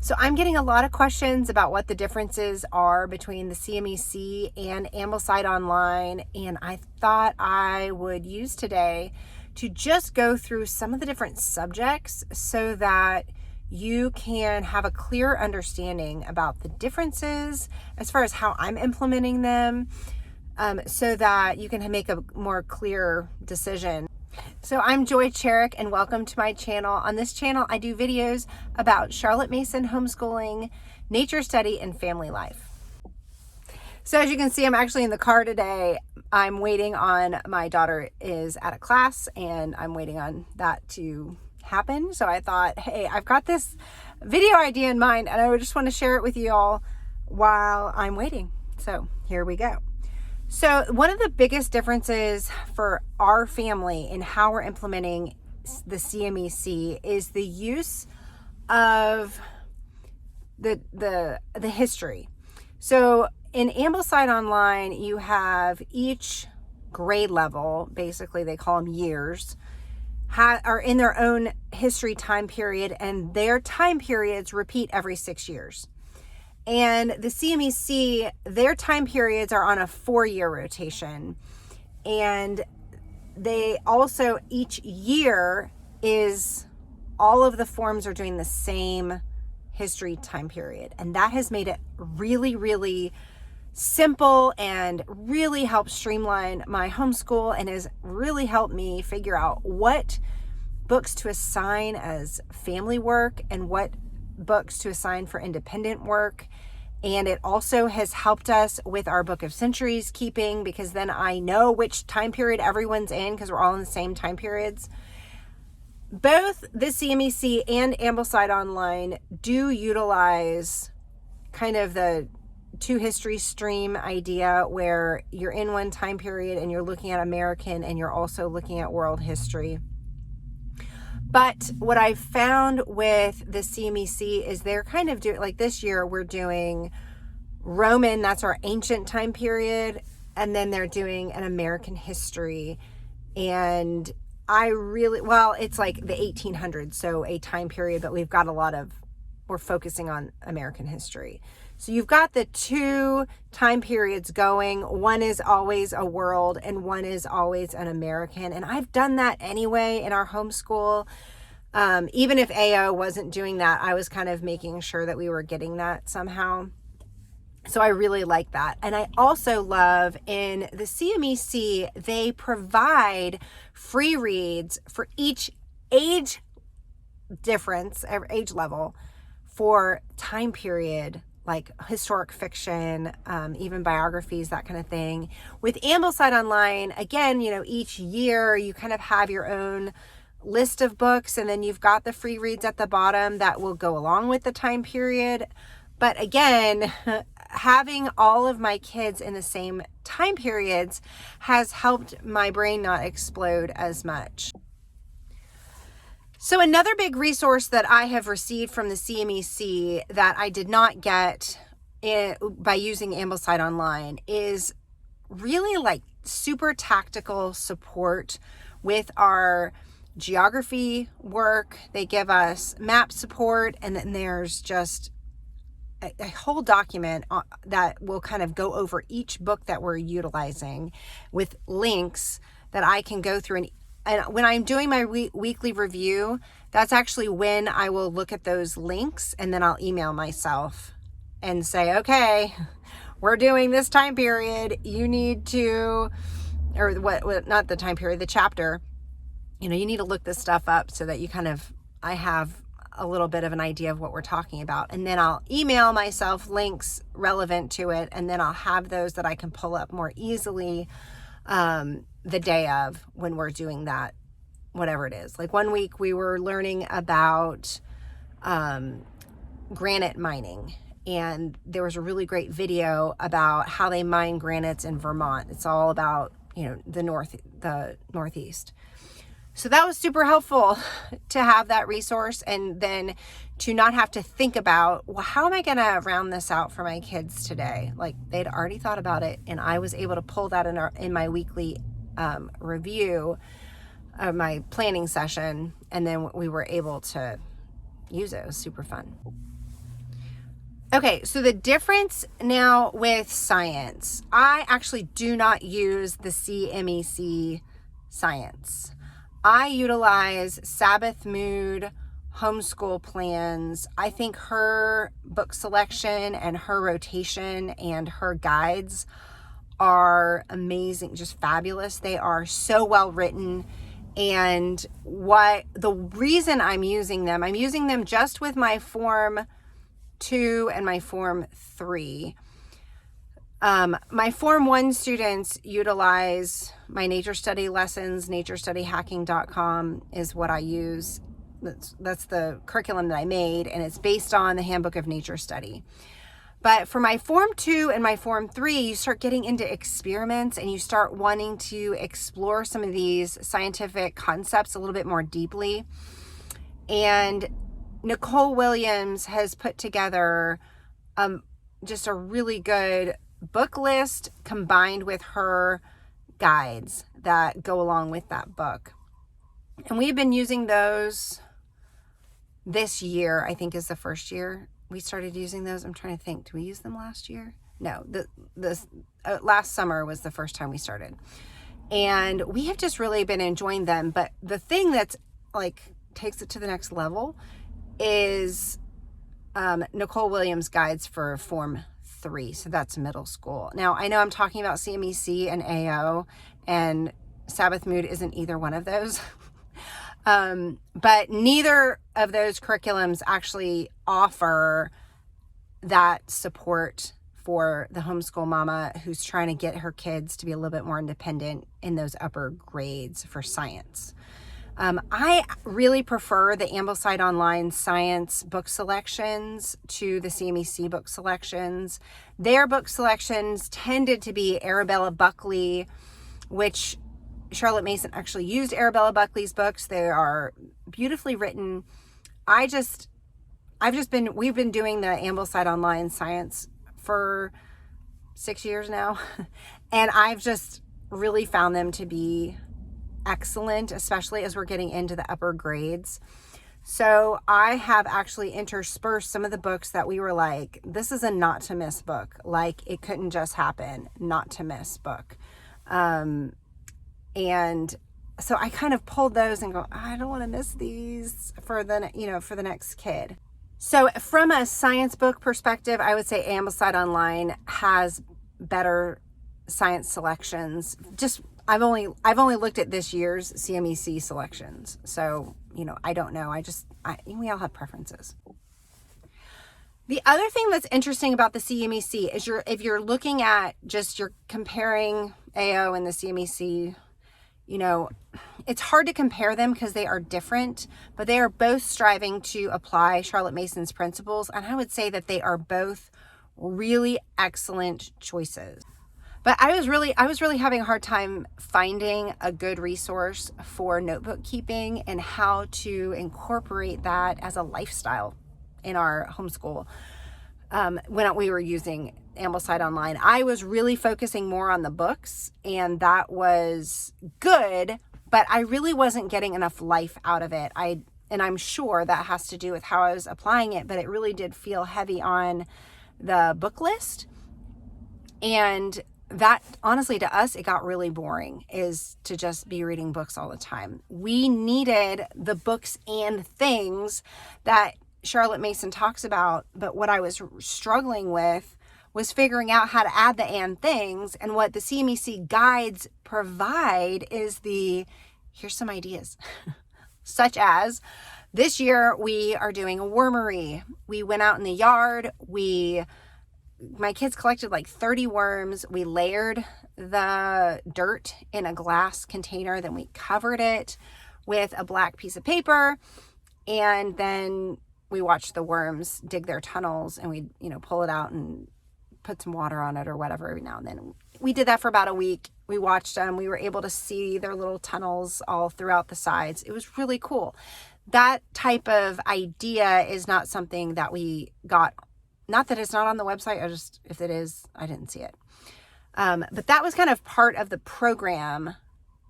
So I'm getting a lot of questions about what the differences are between the CMEC and Ambleside Online, and I thought I would use today to just go through some of the different subjects so that you can have a clear understanding about the differences as far as how I'm implementing them, so that you can make a more clear decision. So I'm Joy Cherrick, and welcome to my channel. On this channel, I do videos about Charlotte Mason homeschooling, nature study, and family life. So as you can see, I'm actually in the car today. I'm waiting on, my daughter is at a class, and I'm waiting on that to happen. So I thought, hey, I've got this video idea in mind, and I just want to share it with you all while I'm waiting. So here we go. So one of the biggest differences for our family in how we're implementing the CMEC is the use of the history. So in Ambleside Online, you have each grade level, basically they call them years, are in their own history time period, and their time periods repeat every 6 years. And the CMEC, their time periods are on a 4-year rotation. And they also, each year is, all of the forms are doing the same history time period. And that has made it really, really simple and really helped streamline my homeschool, and has really helped me figure out what books to assign as family work and what books to assign for independent work. And it also has helped us with our Book of Centuries keeping, because then I know which time period everyone's in, because we're all in the same time periods. Both the CMEC and Ambleside Online do utilize kind of the two history stream idea, where you're in one time period and you're looking at American, and you're also looking at world history. But what I've found with the CMEC is they're kind of doing, like this year we're doing Roman, that's our ancient time period, and then they're doing an American history. And it's like the 1800s, so a time period, but we're focusing on American history. So you've got the two time periods going. One is always a world and one is always an American. And I've done that anyway in our homeschool. Even if AO wasn't doing that, I was kind of making sure that we were getting that somehow. So I really like that. And I also love in the CMEC, they provide free reads for each age difference, age level, for time period, like historic fiction, even biographies, that kind of thing. With Ambleside Online, again, each year you kind of have your own list of books, and then you've got the free reads at the bottom that will go along with the time period. But again, having all of my kids in the same time periods has helped my brain not explode as much. So another big resource that I have received from the CMEC that I did not get by using Ambleside Online is really like super tactical support with our geography work. They give us map support, and then there's just a whole document that will kind of go over each book that we're utilizing with links that I can go through. And when I'm doing my weekly review, that's actually when I will look at those links, and then I'll email myself and say, okay, we're doing this time period. You need to, or what not the time period, the chapter, you need to look this stuff up so that I have a little bit of an idea of what we're talking about. And then I'll email myself links relevant to it, and then I'll have those that I can pull up more easily the day of when we're doing that, whatever it is. Like one week we were learning about granite mining, and there was a really great video about how they mine granites in Vermont. It's all about, the Northeast. So that was super helpful to have that resource, and then to not have to think about, well, how am I going to round this out for my kids today? Like they'd already thought about it, and I was able to pull that in my weekly review of my planning session, and then we were able to use it. It was super fun. Okay, so the difference now with science, I actually do not use the CMEC science. I utilize Sabbath Mood homeschool plans. I think her book selection and her rotation and her guides are amazing, just fabulous. They are so well written. And the reason I'm using them just with my Form 2 and my Form 3. My Form 1 students utilize my nature study lessons. Naturestudyhacking.com is what I use. That's the curriculum that I made, and it's based on the Handbook of Nature Study. But for my Form 2 and my Form 3, you start getting into experiments and you start wanting to explore some of these scientific concepts a little bit more deeply. And Nicole Williams has put together just a really good book list combined with her guides that go along with that book. And we've been using those this year, I think is the first year we started using those. I'm trying to think, did we use them last year? No, last summer was the first time we started. And we have just really been enjoying them. But the thing that's takes it to the next level is Nicole Williams guides for Form 3. So that's middle school. Now, I know I'm talking about CMEC and AO, and Sabbath Mood isn't either one of those. But neither of those curriculums actually offer that support for the homeschool mama who's trying to get her kids to be a little bit more independent in those upper grades for science. I really prefer the AmblesideOnline science book selections to the CMEC book selections. Their book selections tended to be Arabella Buckley, which Charlotte Mason actually used Arabella Buckley's books. They are beautifully written. We've been doing the AmblesideOnline science for 6 years now. And I've just really found them to be excellent, especially as we're getting into the upper grades. So I have actually interspersed some of the books that we were like, this is a not to miss book. Like, it couldn't just happen, not to miss book. And so I kind of pulled those and go, I don't want to miss these for the next kid. So from a science book perspective, I would say AmblesideOnline has better science selections. I've only looked at this year's CMEC selections. So, I don't know. We all have preferences. The other thing that's interesting about the CMEC is if you're looking at you're comparing AO and the CMEC, it's hard to compare them because they are different, but they are both striving to apply Charlotte Mason's principles. And I would say that they are both really excellent choices. But I was really having a hard time finding a good resource for notebook keeping and how to incorporate that as a lifestyle in our homeschool. When we were using AmblesideOnline, I was really focusing more on the books, and that was good, but I really wasn't getting enough life out of it. And I'm sure that has to do with how I was applying it, but it really did feel heavy on the book list. And that, honestly, to us, it got really boring, is to just be reading books all the time. We needed the books and things that Charlotte Mason talks about, but what I was struggling with was figuring out how to add the and things. And what the CMEC guides provide is here's some ideas. Such as, this year we are doing a wormery. We went out in the yard. My kids collected like 30 worms. We layered the dirt in a glass container. Then we covered it with a black piece of paper. And then we watched the worms dig their tunnels, and we, pull it out and put some water on it or whatever every now and then. We did that for about a week. We watched them. We were able to see their little tunnels all throughout the sides. It was really cool. That type of idea is not something that we got. Not that it's not on the website. If it is, I didn't see it. But that was kind of part of the program,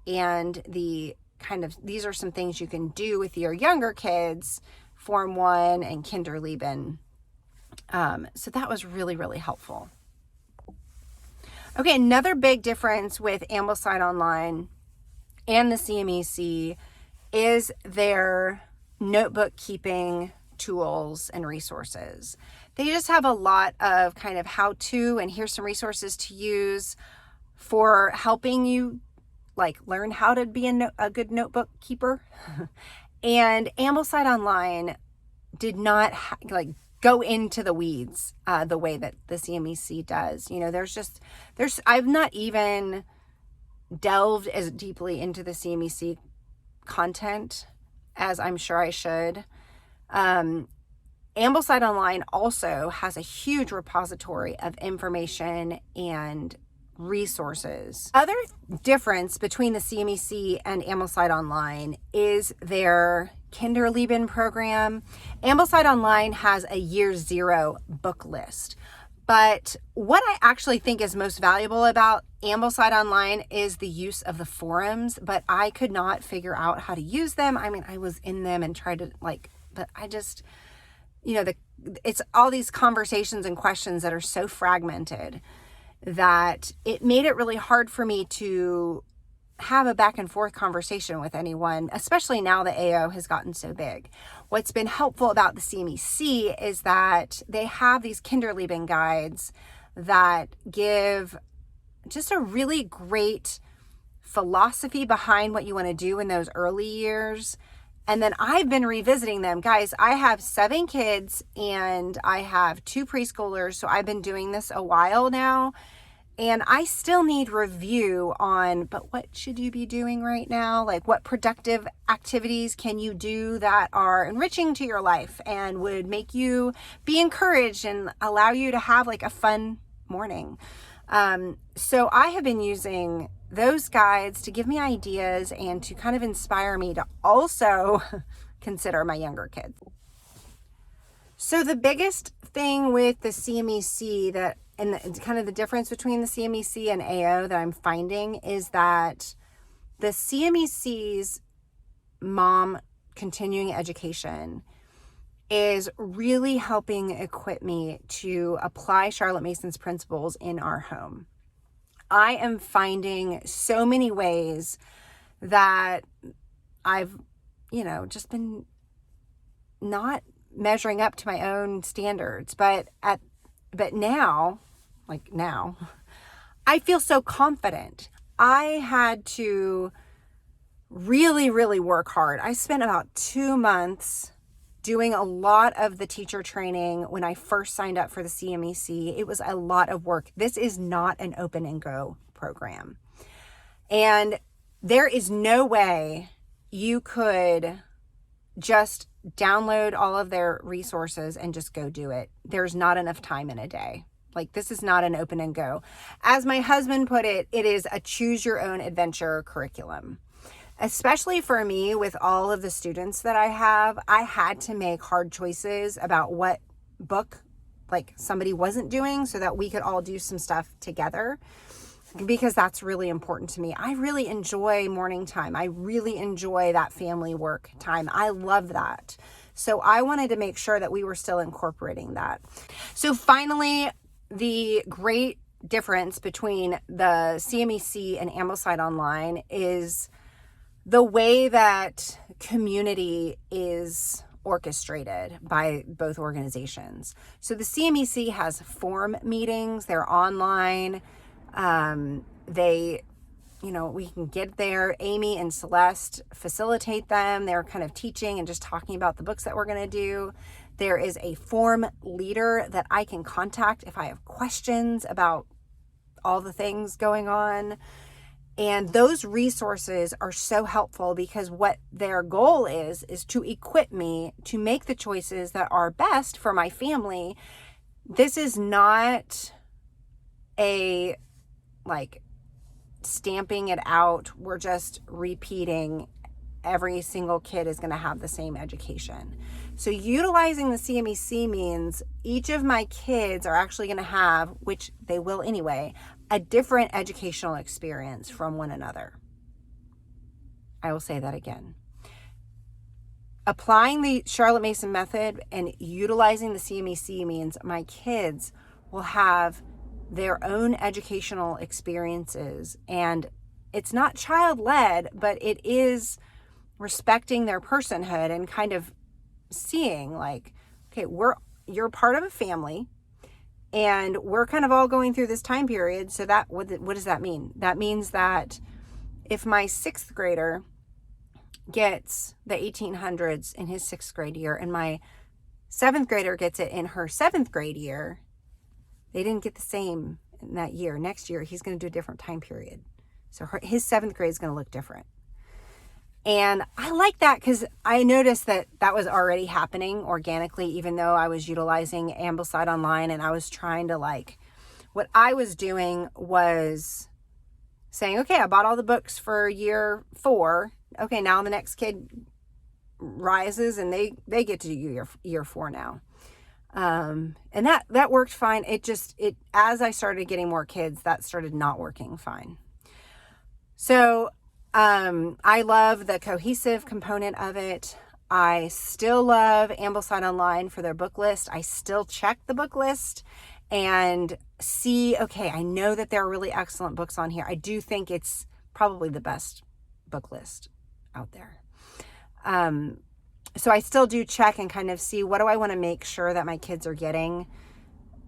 and these are some things you can do with your younger kids, Form 1 and Kinderleben. So that was really, really helpful. Okay, another big difference with Ambleside Online and the CMEC is their notebook keeping tools and resources. They just have a lot of kind of how-to, and here's some resources to use for helping you like learn how to be a good notebook keeper. And Ambleside Online did not go into the weeds the way that the CMEC does. You know, I've not even delved as deeply into the CMEC content as I'm sure I should. Ambleside Online also has a huge repository of information and resources. Other difference between the CMEC and Ambleside Online is their Kinderleben program. Ambleside Online has a year 0 book list. But what I actually think is most valuable about Ambleside Online is the use of the forums, but I could not figure out how to use them. I mean, I was in them and tried to but I just, it's all these conversations and questions that are so fragmented that it made it really hard for me to have a back and forth conversation with anyone, especially now that AO has gotten so big. What's been helpful about the CMEC is that they have these Kinderleben guides that give just a really great philosophy behind what you want to do in those early years. And then I've been revisiting them. Guys, I have 7 kids and I have 2 preschoolers. So I've been doing this a while now. And I still need review on, but what should you be doing right now? Like, what productive activities can you do that are enriching to your life and would make you be encouraged and allow you to have like a fun morning? So I have been using those guides to give me ideas and to kind of inspire me to also consider my younger kids. So the biggest thing with the CMEC and kind of the difference between the CMEC and AO that I'm finding is that the CMEC's mom continuing education is really helping equip me to apply Charlotte Mason's principles in our home. I am finding so many ways that I've, just been not measuring up to my own standards, but now, I feel so confident. I had to really, really work hard. I spent about 2 months doing a lot of the teacher training when I first signed up for the CMEC. It was a lot of work. This is not an open and go program. And there is no way you could just download all of their resources and just go do it. There's not enough time in a day. Like, this is not an open and go. As my husband put it, it is a choose your own adventure curriculum. Especially for me, with all of the students that I have, I had to make hard choices about what book somebody wasn't doing so that we could all do some stuff together, because that's really important to me. I really enjoy morning time. I really enjoy that family work time. I love that. So I wanted to make sure that we were still incorporating that. So finally, the great difference between the CMEC and Ambleside Online is the way that community is orchestrated by both organizations. So the CMEC has form meetings, they're online. We can get there. Amy and Celeste facilitate them. They're kind of teaching and just talking about the books that we're going to do. There is a form leader that I can contact if I have questions about all the things going on. And those resources are so helpful because what their goal is to equip me to make the choices that are best for my family. This is not a stamping it out. We're just repeating every single kid is going to have the same education. So utilizing the CMEC means each of my kids are actually going to have, which they will anyway, a different educational experience from one another. I will say that again. applying the Charlotte Mason method and utilizing the CMEC means my kids will have their own educational experiences. And it's not child-led, but it is respecting their personhood and kind of seeing like, okay, you're part of a family and we're kind of all going through this time period. So that, what does that mean? That means that if my 6th grader gets the 1800s in his 6th grade year and my 7th grader gets it in her 7th grade year, they didn't get the same in that year. Next year, he's going to do a different time period. So his 7th grade is going to look different. And I like that because I noticed that that was already happening organically, even though I was utilizing AmblesideOnline, and I was trying to what I was doing was saying, okay, I bought all the books for year 4. Okay, now the next kid rises and they get to do year 4 now. And that worked fine. As I started getting more kids, that started not working fine. So, I love the cohesive component of it. I still love AmblesideOnline for their book list. I still check the book list and see, okay, I know that there are really excellent books on here. I do think it's probably the best book list out there. So I still do check and kind of see, what do I want to make sure that my kids are getting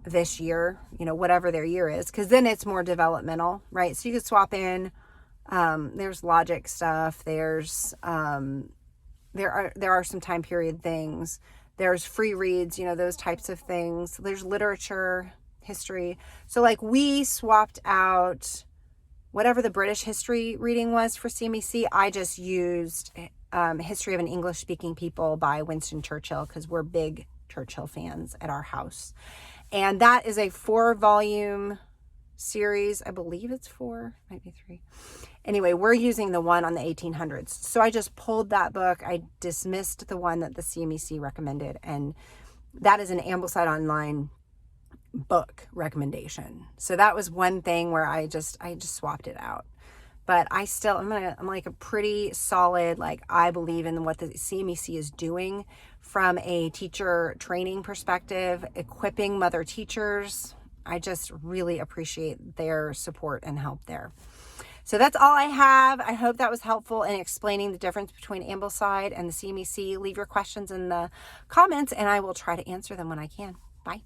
this year, whatever their year is, because then it's more developmental, right? So you could swap in, there's logic stuff, there's, there are some time period things, there's free reads, those types of things. There's literature, history. So we swapped out whatever the British history reading was for CMEC. I just used History of an English-Speaking People by Winston Churchill, because we're big Churchill fans at our house. And that is a 4-volume series. I believe it's 4, might be 3. Anyway, we're using the one on the 1800s. So I just pulled that book. I dismissed the one that the CMEC recommended. And that is an AmblesideOnline book recommendation. So that was one thing where I just swapped it out. But I'm a pretty solid, I believe in what the CMEC is doing from a teacher training perspective, equipping mother teachers. I just really appreciate their support and help there. So that's all I have. I hope that was helpful in explaining the difference between Ambleside and the CMEC. Leave your questions in the comments and I will try to answer them when I can. Bye.